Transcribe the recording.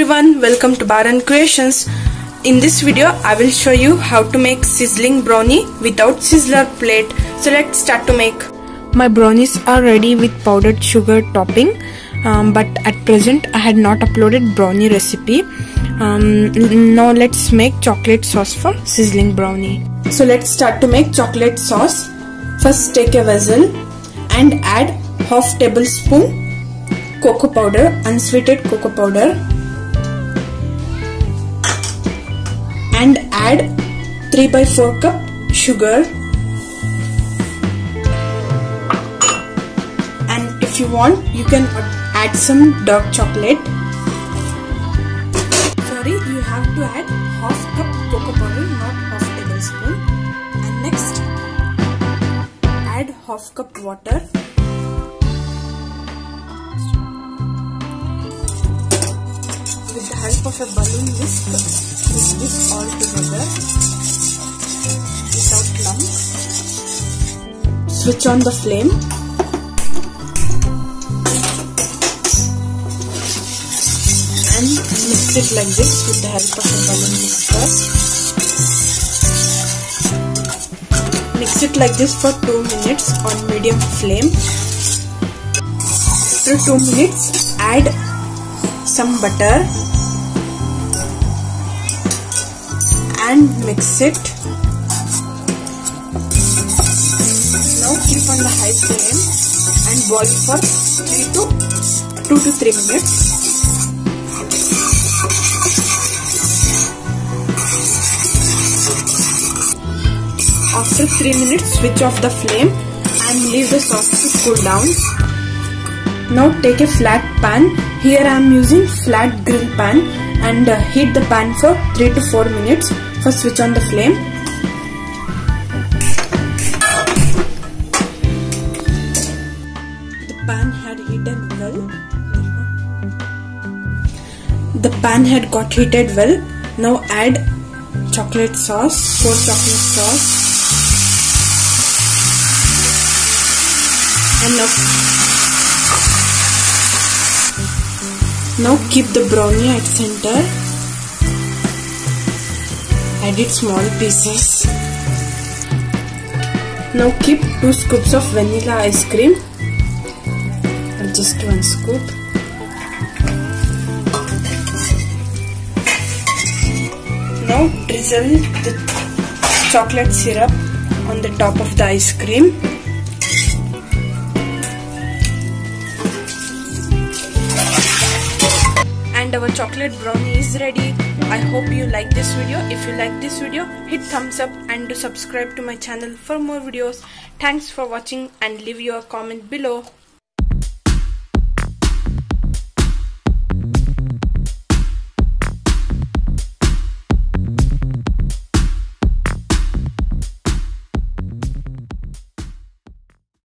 everyone, welcome to Bar and Creations. In this video I will show you how to make sizzling brownie without sizzler plate. So let's start to make. My brownies are ready with powdered sugar topping, but at present I had not uploaded brownie recipe. Now let's make chocolate sauce for sizzling brownie. So let's start to make chocolate sauce. First take a vessel and add half tablespoon cocoa powder, unsweetened cocoa powder, and add 3/4 cup sugar, and if you want you can add some dark chocolate. Sorry, you have to add half cup cocoa powder, not half tablespoon. And next add half cup water. With the help of a balloon whisk, mix this all together without lumps. Switch on the flame. And mix it like this with the help of a balloon whisker. Mix it like this for 2 minutes on medium flame. After 2 minutes, add some butter and mix it. Now keep on the high flame and boil for 2 to 3 minutes. After 3 minutes, switch off the flame and leave the sauce to cool down. Now take a flat pan. Here I am using flat grill pan, and heat the pan for 3 to 4 minutes. First switch on the flame. The pan had heated well. The pan had got heated well. Now add chocolate sauce, pour chocolate sauce, and now keep the brownie at center. Add it small pieces. Now keep 2 scoops of vanilla ice cream. Just 1 scoop. Now drizzle the chocolate syrup on the top of the ice cream. And our chocolate brownie is ready. I hope you like this video. If you like this video, hit thumbs up and do subscribe to my channel for more videos. Thanks for watching and leave your comment below.